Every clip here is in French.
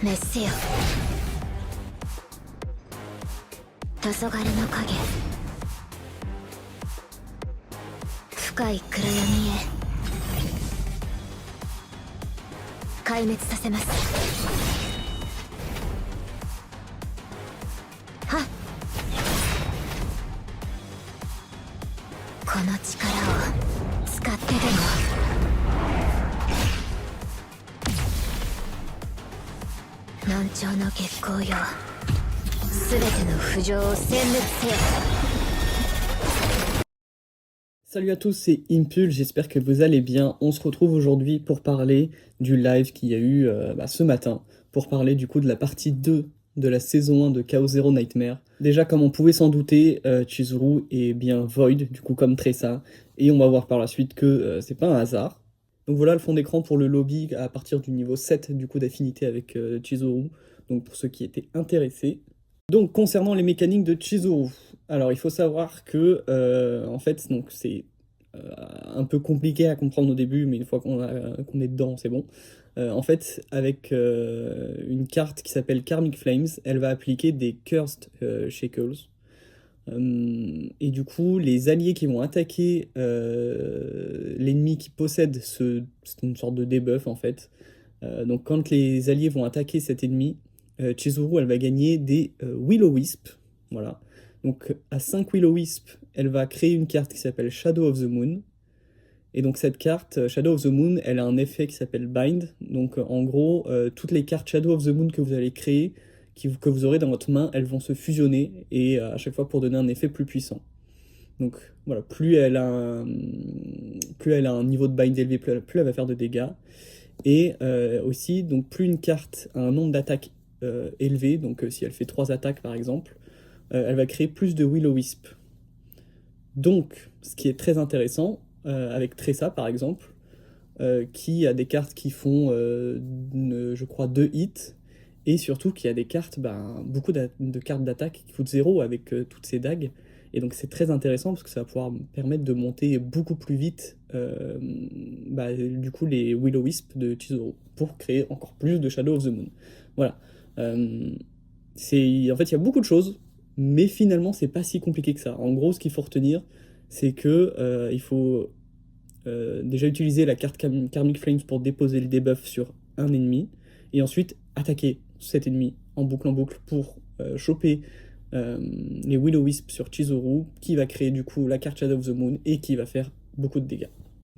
滅せよ。黄昏の影、深い暗闇へ壊滅させます。はっ、この力を使ってでも。難聴の月光よ、すべての浮上を殲滅せよ。Salut à tous, c'est Impulse, j'espère que vous allez bien. On se retrouve aujourd'hui pour parler du live qu'il y a eu ce matin, pour parler du coup de la partie 2 de la saison 1 de Chaos Zero Nightmare. Déjà, comme on pouvait s'en douter, Chizuru est bien Void, du coup comme Tressa, et on va voir par la suite que c'est pas un hasard. Donc voilà le fond d'écran pour le lobby à partir du niveau 7 du coup d'affinité avec Chizuru, donc pour ceux qui étaient intéressés. Donc concernant les mécaniques de Chizuru, alors il faut savoir que en fait donc c'est un peu compliqué à comprendre au début, mais une fois qu'on est dedans, c'est bon. En fait, avec une carte qui s'appelle Karmic Flames, elle va appliquer des Cursed Shackles. Et du coup, les alliés qui vont attaquer l'ennemi qui possède c'est une sorte de debuff en fait. Donc quand les alliés vont attaquer cet ennemi, Chizuru elle va gagner des Will-O-Wisp. Voilà. Donc à 5 Will-O-Wisp, elle va créer une carte qui s'appelle Shadow of the Moon. Et donc cette carte, Shadow of the Moon, elle a un effet qui s'appelle Bind. Donc en gros, toutes les cartes Shadow of the Moon que vous allez créer, que vous aurez dans votre main, elles vont se fusionner et à chaque fois pour donner un effet plus puissant. Donc voilà, plus elle a un niveau de bind élevé, plus elle va faire de dégâts. Et aussi, donc plus une carte a un nombre d'attaques élevé, donc si elle fait 3 attaques par exemple, elle va créer plus de Will-O-Wisp. Donc, ce qui est très intéressant, avec Tressa par exemple, qui a des cartes qui font, je crois, 2 hits, et surtout qui a des cartes, beaucoup de cartes d'attaque qui coûtent 0 avec toutes ces dagues. Et donc c'est très intéressant parce que ça va pouvoir me permettre de monter beaucoup plus vite du coup les Will-O-Wisp de Chizuru pour créer encore plus de Shadow of the Moon. Voilà. En fait, il y a beaucoup de choses, mais finalement c'est pas si compliqué que ça. En gros, ce qu'il faut retenir, c'est que il faut déjà utiliser la carte Karmic Flames pour déposer le debuff sur un ennemi, et ensuite attaquer cet ennemi en boucle pour choper les Will-O-Wisp sur Chizuru, qui va créer du coup la carte Shadow of the Moon et qui va faire beaucoup de dégâts.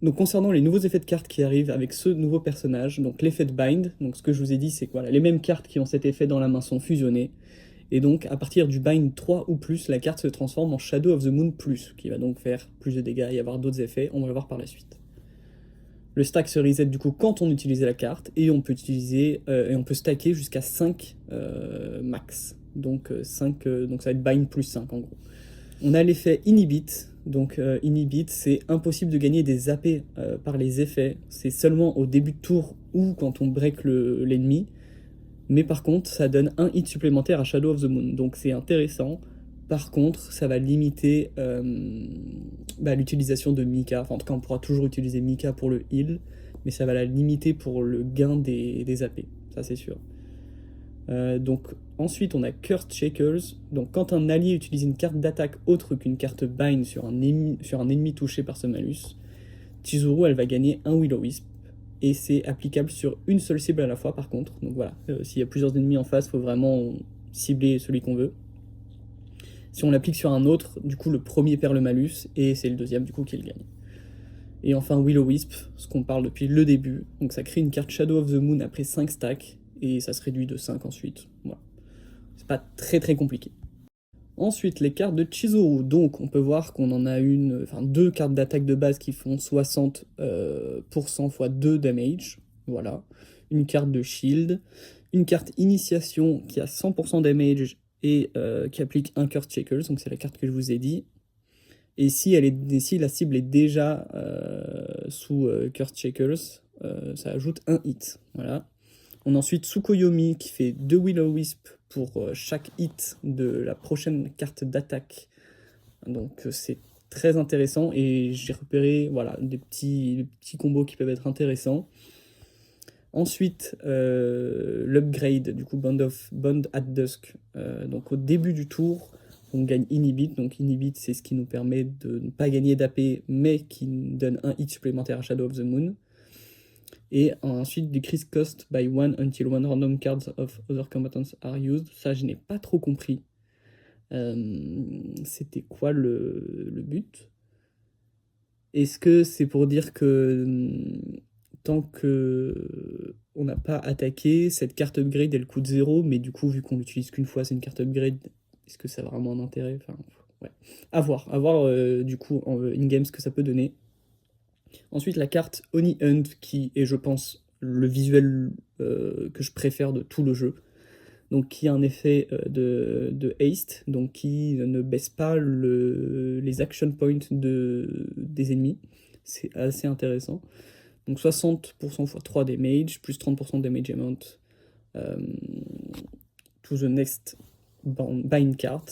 Donc concernant les nouveaux effets de cartes qui arrivent avec ce nouveau personnage, donc l'effet de Bind, donc ce que je vous ai dit c'est que voilà, les mêmes cartes qui ont cet effet dans la main sont fusionnées, et donc à partir du Bind 3 ou plus, la carte se transforme en Shadow of the Moon+, qui va donc faire plus de dégâts et avoir d'autres effets, on va le voir par la suite. Le stack se reset du coup quand on utilise la carte, et on peut stacker jusqu'à 5 max. Donc, donc ça va être bind plus 5 en gros. On a l'effet Inhibit. Donc Inhibit, c'est impossible de gagner des AP par les effets. C'est seulement au début de tour ou quand on break l'ennemi. Mais par contre, ça donne un hit supplémentaire à Shadow of the Moon. Donc c'est intéressant. Par contre, ça va limiter l'utilisation de Mika. Enfin, en tout cas, on pourra toujours utiliser Mika pour le heal, mais ça va la limiter pour le gain des AP. Ça, c'est sûr. Donc ensuite on a Cursed Shakers. Donc quand un allié utilise une carte d'attaque autre qu'une carte Bind sur un ennemi touché par ce malus, Chizuru elle va gagner un Will-O-Wisp, et c'est applicable sur une seule cible à la fois par contre. Donc voilà, s'il y a plusieurs ennemis en face, il faut vraiment cibler celui qu'on veut. Si on l'applique sur un autre, du coup le premier perd le malus et c'est le deuxième du coup qui le gagne. Et enfin Will-O-Wisp, ce qu'on parle depuis le début, donc ça crée une carte Shadow of the Moon après 5 stacks, et ça se réduit de 5 ensuite. Voilà. C'est pas très compliqué. Ensuite, les cartes de Chizuru. Donc, on peut voir qu'on en a deux cartes d'attaque de base qui font 60% x 2 damage. Voilà. Une carte de shield. Une carte initiation qui a 100% damage et qui applique un Cursed Shackles. Donc, c'est la carte que je vous ai dit. Et si la cible est déjà sous Cursed Shackles, ça ajoute un hit. Voilà. On a ensuite Tsukuyomi qui fait 2 Will-O-Wisp pour chaque hit de la prochaine carte d'attaque. Donc c'est très intéressant et j'ai repéré voilà, des petits combos qui peuvent être intéressants. Ensuite, l'upgrade, du coup, Bond at Dusk. Donc au début du tour, on gagne Inhibit. Donc Inhibit, c'est ce qui nous permet de ne pas gagner d'AP, mais qui nous donne un hit supplémentaire à Shadow of the Moon. Et ensuite, decrease cost by 1 until 1 random cards of other combatants are used. Ça, je n'ai pas trop compris. C'était quoi le but? Est-ce que c'est pour dire que tant que on n'a pas attaqué, cette carte upgrade elle coûte 0, mais du coup vu qu'on l'utilise qu'une fois c'est une carte upgrade, est-ce que ça a vraiment un intérêt? Enfin, ouais. À voir du coup en in-game ce que ça peut donner. Ensuite la carte Oni Hunt qui est je pense le visuel que je préfère de tout le jeu. Donc qui a un effet de haste, donc qui ne baisse pas les action points des ennemis. C'est assez intéressant. Donc 60% x 3 damage, plus 30% damage amount to the next bind card.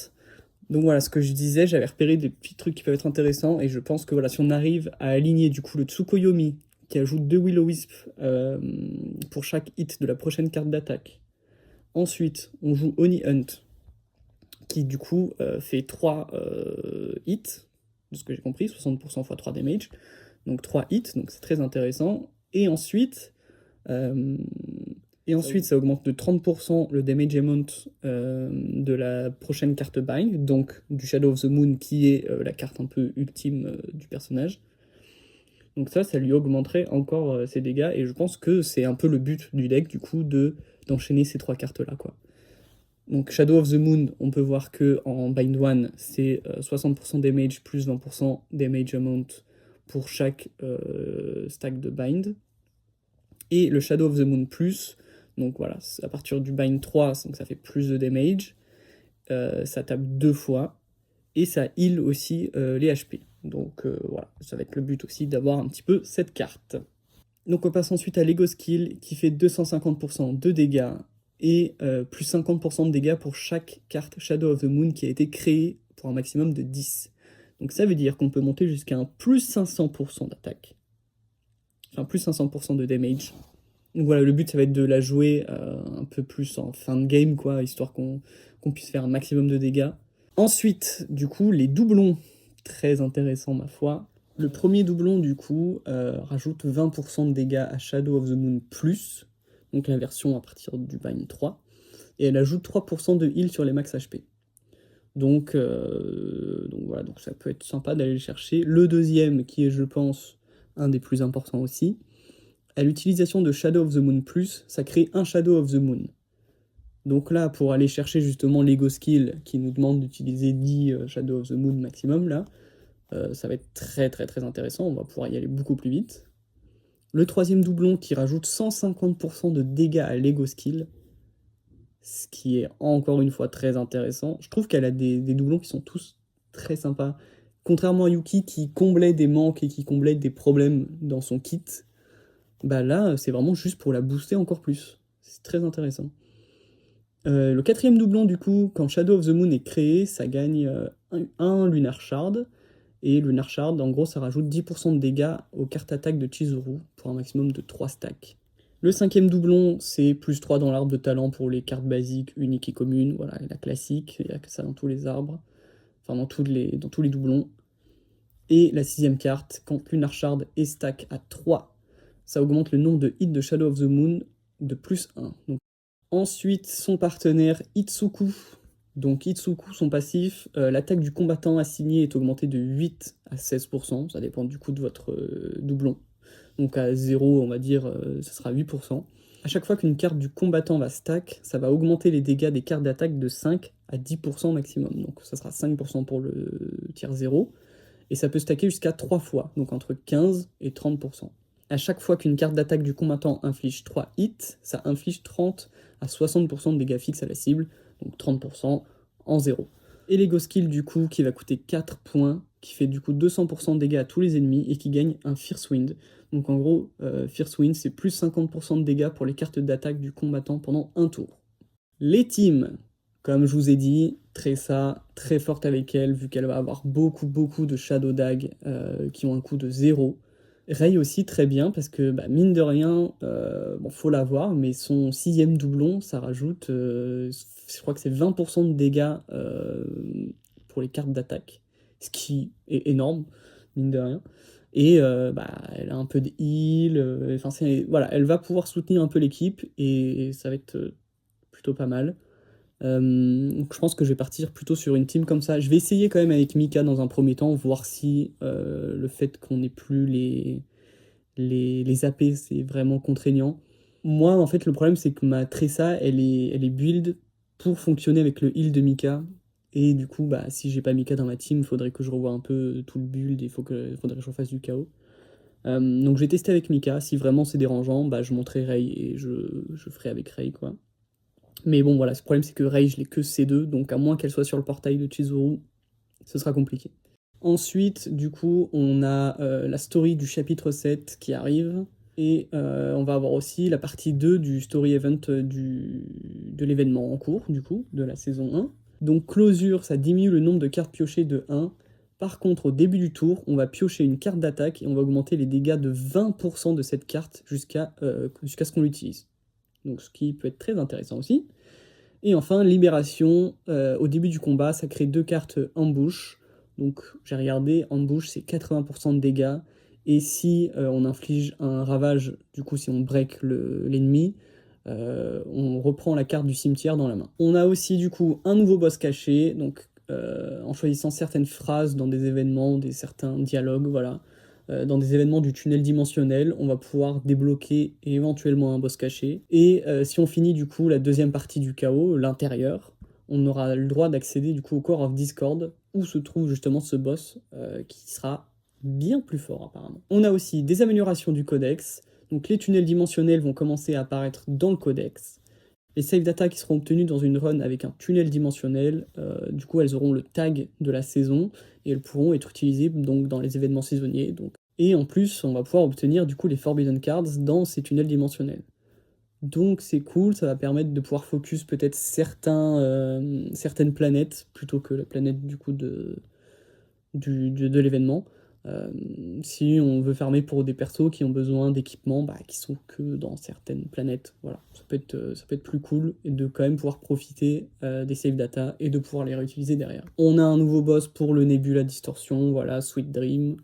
Donc voilà, ce que je disais, j'avais repéré des petits trucs qui peuvent être intéressants, et je pense que voilà, si on arrive à aligner du coup le Tsukuyomi, qui ajoute 2 Will-O-Wisp pour chaque hit de la prochaine carte d'attaque. Ensuite, on joue Oni Hunt, qui du coup fait 3 hits, de ce que j'ai compris, 60% x 3 damage, donc 3 hits, donc c'est très intéressant. Et ensuite, ça augmente de 30% le damage amount de la prochaine carte bind, donc du Shadow of the Moon, qui est la carte un peu ultime du personnage. Donc ça lui augmenterait encore ses dégâts, et je pense que c'est un peu le but du deck, du coup, d'enchaîner ces 3 cartes-là, quoi. Donc Shadow of the Moon, on peut voir que en Bind 1, c'est 60% damage plus 20% damage amount pour chaque stack de Bind. Et le Shadow of the Moon plus, donc voilà, à partir du Bind 3, donc ça fait plus de damage, ça tape 2 fois, et ça heal aussi les HP. Donc voilà, ça va être le but aussi d'avoir un petit peu cette carte. Donc on passe ensuite à Lego Skill qui fait 250% de dégâts et plus 50% de dégâts pour chaque carte Shadow of the Moon qui a été créée pour un maximum de 10. Donc ça veut dire qu'on peut monter jusqu'à un plus 500% d'attaque. Enfin plus 500% de damage. Donc voilà, le but ça va être de la jouer un peu plus en fin de game, quoi, histoire qu'on puisse faire un maximum de dégâts. Ensuite, du coup, les doublons, très intéressant ma foi. Le premier doublon, du coup, rajoute 20% de dégâts à Shadow of the Moon+, donc la version à partir du Bind 3, et elle ajoute 3% de heal sur les max HP. Donc voilà, donc ça peut être sympa d'aller le chercher. Le deuxième, qui est, je pense, un des plus importants aussi, à l'utilisation de Shadow of the Moon+, ça crée un Shadow of the Moon. Donc là, pour aller chercher justement l'Ego Skill, qui nous demande d'utiliser 10 Shadow of the Moon maximum, là, ça va être très très très intéressant, on va pouvoir y aller beaucoup plus vite. Le troisième doublon qui rajoute 150% de dégâts à l'Ego Skill, ce qui est encore une fois très intéressant. Je trouve qu'elle a des doublons qui sont tous très sympas. Contrairement à Yuki qui comblait des manques et qui comblait des problèmes dans son kit, bah là c'est vraiment juste pour la booster encore plus. C'est très intéressant. Le quatrième doublon du coup, quand Shadow of the Moon est créé, ça gagne un Lunar Shard. Et Lunar Shard, en gros, ça rajoute 10% de dégâts aux cartes attaques de Chizuru pour un maximum de 3 stacks. Le cinquième doublon, c'est plus 3 dans l'arbre de talent pour les cartes basiques, uniques et communes. Voilà, la classique, il n'y a que ça dans tous les arbres. Enfin, dans tous les doublons. Et la sixième carte, quand Lunar Shard est stack à 3, ça augmente le nombre de hits de Shadow of the Moon de plus 1. Donc, ensuite, son partenaire Itsuku. Donc Itsuku, son passif, l'attaque du combattant assigné est augmentée de 8 à 16%, ça dépend du coup de votre doublon. Donc à 0, on va dire, ça sera 8%. À chaque fois qu'une carte du combattant va stack, ça va augmenter les dégâts des cartes d'attaque de 5 à 10% maximum. Donc ça sera 5% pour le tiers 0, et ça peut stacker jusqu'à 3 fois, donc entre 15 et 30%. À chaque fois qu'une carte d'attaque du combattant inflige 3 hits, ça inflige 30 à 60% de dégâts fixes à la cible, donc 30% en 0. Et l'Ego Skill du coup qui va coûter 4 points, qui fait du coup 200% de dégâts à tous les ennemis et qui gagne un Fierce Wind. Donc en gros, Fierce Wind c'est plus 50% de dégâts pour les cartes d'attaque du combattant pendant un tour. Les teams, comme je vous ai dit, Tressa, très forte avec elle, vu qu'elle va avoir beaucoup de Shadow Dag qui ont un coût de 0. Rey aussi très bien parce que mine de rien, bon faut l'avoir, mais son 6ème doublon, ça rajoute, je crois que c'est 20% de dégâts pour les cartes d'attaque, ce qui est énorme, mine de rien. Et elle a un peu de heal, enfin voilà, elle va pouvoir soutenir un peu l'équipe et ça va être plutôt pas mal. Donc je pense que je vais partir plutôt sur une team comme ça. Je vais essayer quand même avec Mika dans un premier temps, voir si le fait qu'on n'ait plus les AP, c'est vraiment contraignant. Moi, en fait, le problème, c'est que ma Tressa, elle est build pour fonctionner avec le heal de Mika. Et du coup, si j'ai pas Mika dans ma team, il faudrait que je revoie un peu tout le build, faudrait que je refasse du chaos. Donc je vais tester avec Mika. Si vraiment c'est dérangeant, je montrerai Rey et je ferai avec Rey, quoi. Mais bon, voilà, ce problème, c'est que Rey, je l'ai que C2, donc à moins qu'elle soit sur le portail de Chizuru, ce sera compliqué. Ensuite, du coup, on a la story du chapitre 7 qui arrive, et on va avoir aussi la partie 2 du story event de l'événement en cours, du coup, de la saison 1. Donc closure, ça diminue le nombre de cartes piochées de 1. Par contre, au début du tour, on va piocher une carte d'attaque et on va augmenter les dégâts de 20% de cette carte jusqu'à ce qu'on l'utilise. Donc ce qui peut être très intéressant aussi. Et enfin, libération, au début du combat, ça crée 2 cartes ambush. Donc j'ai regardé, ambush c'est 80% de dégâts, et si on inflige un ravage, du coup si on break l'ennemi, on reprend la carte du cimetière dans la main. On a aussi du coup un nouveau boss caché, donc en choisissant certaines phrases dans des événements, certains dialogues, voilà. Dans des événements du tunnel dimensionnel, on va pouvoir débloquer éventuellement un boss caché. Et si on finit du coup la deuxième partie du chaos, l'intérieur, on aura le droit d'accéder du coup au Core of Discord, où se trouve justement ce boss qui sera bien plus fort apparemment. On a aussi des améliorations du codex, donc les tunnels dimensionnels vont commencer à apparaître dans le codex. Les save data qui seront obtenus dans une run avec un tunnel dimensionnel, du coup elles auront le tag de la saison et elles pourront être utilisées donc dans les événements saisonniers. Donc. Et en plus, on va pouvoir obtenir du coup les Forbidden Cards dans ces tunnels dimensionnels. Donc c'est cool, ça va permettre de pouvoir focus peut-être certaines planètes plutôt que la planète du coup de l'événement. Si on veut farmer pour des persos qui ont besoin d'équipements qui sont que dans certaines planètes, voilà, ça peut être plus cool et de quand même pouvoir profiter des save data et de pouvoir les réutiliser derrière. On a un nouveau boss pour le Nebula Distortion, voilà, Sweet Dream,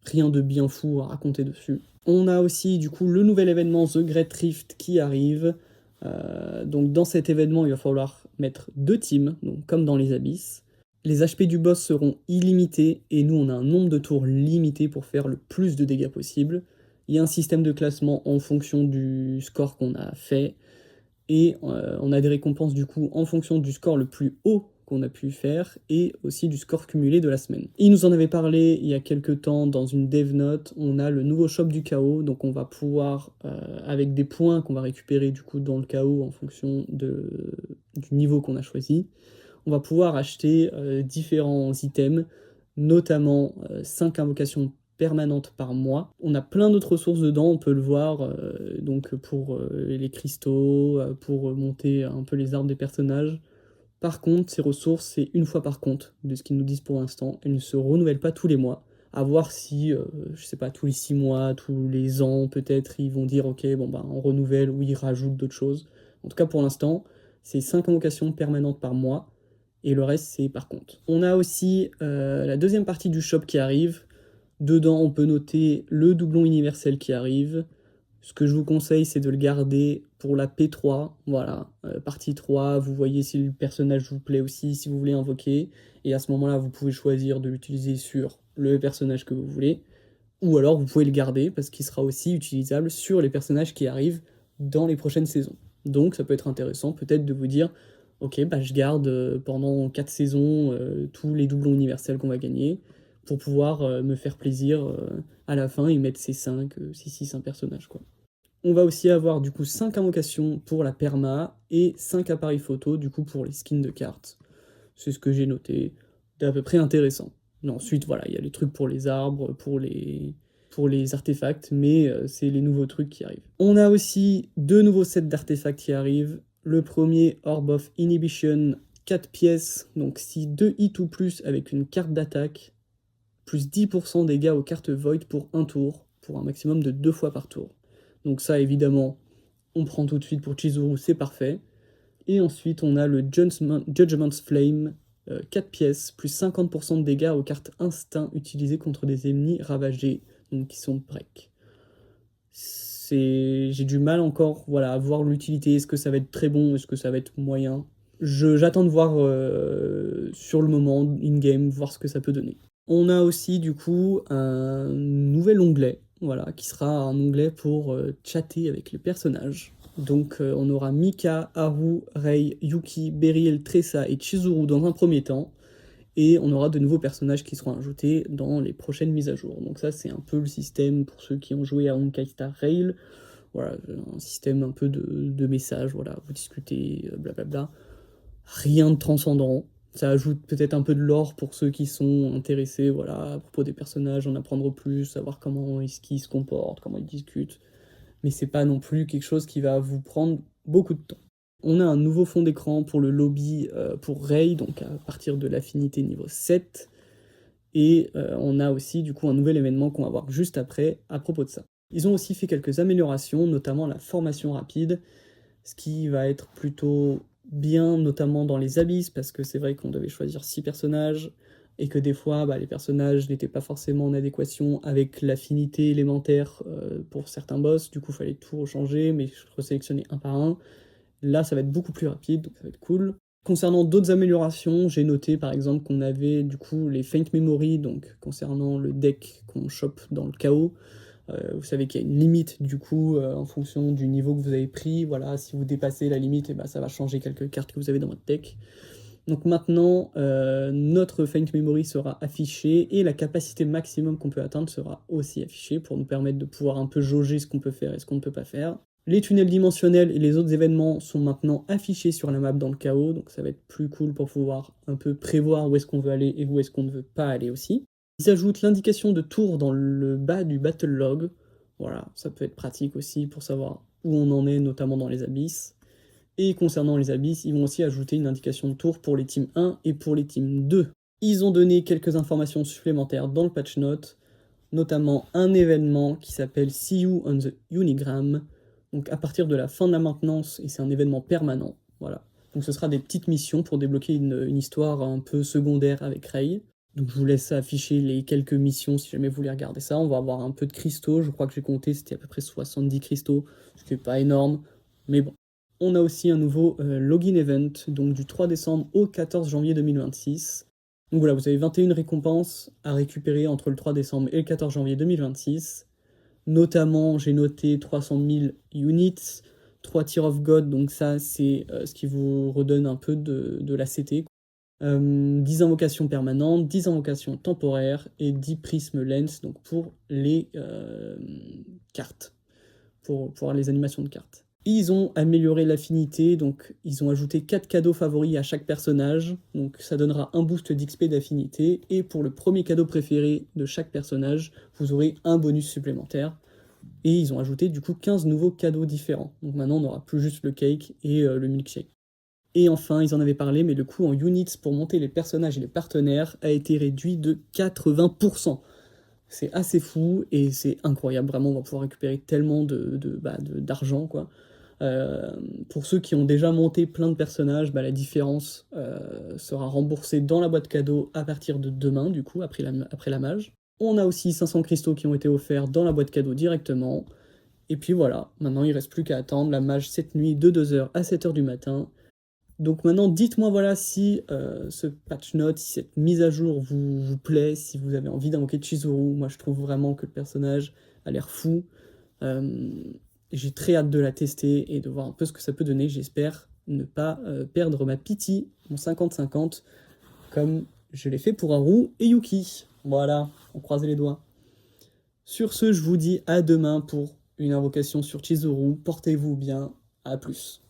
rien de bien fou à raconter dessus. On a aussi du coup le nouvel événement The Great Rift qui arrive. Donc dans cet événement, il va falloir mettre 2 teams, donc comme dans les abysses. Les HP du boss seront illimités et nous on a un nombre de tours limité pour faire le plus de dégâts possible. Il y a un système de classement en fonction du score qu'on a fait et on a des récompenses du coup en fonction du score le plus haut qu'on a pu faire et aussi du score cumulé de la semaine. Il nous en avait parlé il y a quelques temps dans une dev note, on a le nouveau shop du chaos, donc on va pouvoir, avec des points qu'on va récupérer du coup dans le chaos en fonction du niveau qu'on a choisi, on va pouvoir acheter différents items, notamment 5 invocations permanentes par mois. On a plein d'autres ressources dedans, on peut le voir, donc pour les cristaux, pour monter un peu les arbres des personnages. Par contre, ces ressources, c'est une fois par compte, de ce qu'ils nous disent pour l'instant. Elles ne se renouvellent pas tous les mois. À voir si, je sais pas, tous les 6 mois, tous les ans, peut-être, ils vont dire, ok, bon on renouvelle, ou ils rajoutent d'autres choses. En tout cas, pour l'instant, c'est 5 invocations permanentes par mois, et le reste, c'est par contre. On a aussi la deuxième partie du shop qui arrive. Dedans, on peut noter le doublon universel qui arrive. Ce que je vous conseille, c'est de le garder pour la P3, voilà, partie 3, vous voyez si le personnage vous plaît aussi, si vous voulez invoquer, et à ce moment-là, vous pouvez choisir de l'utiliser sur le personnage que vous voulez, ou alors vous pouvez le garder, parce qu'il sera aussi utilisable sur les personnages qui arrivent dans les prochaines saisons. Donc ça peut être intéressant peut-être de vous dire, ok, je garde pendant 4 saisons tous les doublons universels qu'on va gagner, pour pouvoir me faire plaisir à la fin et mettre ces 5, 6 personnages, quoi. On va aussi avoir du coup 5 invocations pour la perma et 5 appareils photo du coup pour les skins de cartes. C'est ce que j'ai noté, d'à peu près intéressant. Et ensuite voilà, il y a les trucs pour les arbres, pour les artefacts, mais c'est les nouveaux trucs qui arrivent. On a aussi 2 nouveaux sets d'artefacts qui arrivent. Le premier, Orb of Inhibition, 4 pièces, donc si 2 hits ou plus avec une carte d'attaque, plus 10% dégâts aux cartes Void pour un tour, pour un maximum de 2 fois par tour. Donc ça, évidemment, on prend tout de suite pour Chizuru, c'est parfait. Et ensuite, on a le Judgment's Flame, 4 pièces, plus 50% de dégâts aux cartes instinct utilisées contre des ennemis ravagés, donc qui sont break. J'ai du mal encore voilà, à voir l'utilité, est-ce que ça va être très bon, est-ce que ça va être moyen. J'attends de voir sur le moment, in-game, voir ce que ça peut donner. On a aussi du coup un nouvel onglet, voilà, qui sera un onglet pour chatter avec les personnages. Donc on aura Mika, Haru, Rei, Yuki, Beryl, Tressa et Chizuru dans un premier temps, et on aura de nouveaux personnages qui seront ajoutés dans les prochaines mises à jour. Donc ça c'est un peu le système pour ceux qui ont joué à Honkai Star Rail, voilà, un système un peu de messages, voilà, vous discutez, blablabla. Rien de transcendant, ça ajoute peut-être un peu de lore pour ceux qui sont intéressés, voilà, à propos des personnages, en apprendre plus, savoir comment ils se comportent, comment ils discutent, mais c'est pas non plus quelque chose qui va vous prendre beaucoup de temps. On a un nouveau fond d'écran pour le lobby pour Rei, donc à partir de l'affinité niveau 7, et on a aussi du coup un nouvel événement qu'on va voir juste après à propos de ça. Ils ont aussi fait quelques améliorations, notamment la formation rapide, ce qui va être plutôt bien, notamment dans les abysses, parce que c'est vrai qu'on devait choisir 6 personnages, et que des fois, les personnages n'étaient pas forcément en adéquation avec l'affinité élémentaire pour certains boss, du coup, il fallait tout changer, mais je resélectionnais un par un. Là, ça va être beaucoup plus rapide, donc ça va être cool. Concernant d'autres améliorations, j'ai noté par exemple qu'on avait du coup les Faint Memory, donc concernant le deck qu'on chope dans le chaos. Vous savez qu'il y a une limite du coup en fonction du niveau que vous avez pris. Voilà, si vous dépassez la limite, ça va changer quelques cartes que vous avez dans votre deck. Donc maintenant, notre Faint Memory sera affiché et la capacité maximum qu'on peut atteindre sera aussi affichée pour nous permettre de pouvoir un peu jauger ce qu'on peut faire et ce qu'on ne peut pas faire. Les tunnels dimensionnels et les autres événements sont maintenant affichés sur la map dans le chaos, donc ça va être plus cool pour pouvoir un peu prévoir où est-ce qu'on veut aller et où est-ce qu'on ne veut pas aller aussi. Ils ajoutent l'indication de tour dans le bas du battle log. Voilà, ça peut être pratique aussi pour savoir où on en est, notamment dans les abysses. Et concernant les abysses, ils vont aussi ajouter une indication de tour pour les teams 1 et pour les teams 2. Ils ont donné quelques informations supplémentaires dans le patch note, notamment un événement qui s'appelle See You on the Unigram, donc à partir de la fin de la maintenance, et c'est un événement permanent, voilà. Donc ce sera des petites missions pour débloquer une histoire un peu secondaire avec Rei. Donc je vous laisse afficher les quelques missions si jamais vous voulez regarder ça. On va avoir un peu de cristaux, je crois que j'ai compté, c'était à peu près 70 cristaux, ce qui n'est pas énorme, mais bon. On a aussi un nouveau login event, donc du 3 décembre au 14 janvier 2026. Donc voilà, vous avez 21 récompenses à récupérer entre le 3 décembre et le 14 janvier 2026. Notamment, j'ai noté 300 000 units, 3 Tear of God, donc ça c'est ce qui vous redonne un peu de la CT. 10 invocations permanentes, 10 invocations temporaires et 10 prismes lens, donc pour les cartes, pour les animations de cartes. Ils ont amélioré l'affinité, donc ils ont ajouté 4 cadeaux favoris à chaque personnage, donc ça donnera un boost d'XP d'affinité, et pour le premier cadeau préféré de chaque personnage, vous aurez un bonus supplémentaire. Et ils ont ajouté du coup 15 nouveaux cadeaux différents, donc maintenant on n'aura plus juste le cake et le milkshake. Et enfin, ils en avaient parlé, mais le coût en units pour monter les personnages et les partenaires a été réduit de 80%. C'est assez fou et c'est incroyable, vraiment, on va pouvoir récupérer tellement d'argent, quoi. Pour ceux qui ont déjà monté plein de personnages, la différence sera remboursée dans la boîte cadeau à partir de demain, du coup, après la mage. On a aussi 500 cristaux qui ont été offerts dans la boîte cadeau directement. Et puis voilà, maintenant il ne reste plus qu'à attendre la mage cette nuit de 2h à 7h du matin. Donc maintenant, dites-moi voilà si ce patch note, si cette mise à jour vous plaît, si vous avez envie d'invoquer Chizuru. Moi je trouve vraiment que le personnage a l'air fou. J'ai très hâte de la tester et de voir un peu ce que ça peut donner. J'espère ne pas perdre ma pity, mon 50-50, comme je l'ai fait pour Haru et Yuki. Voilà, on croise les doigts. Sur ce, je vous dis à demain pour une invocation sur Chizuru. Portez-vous bien, à plus.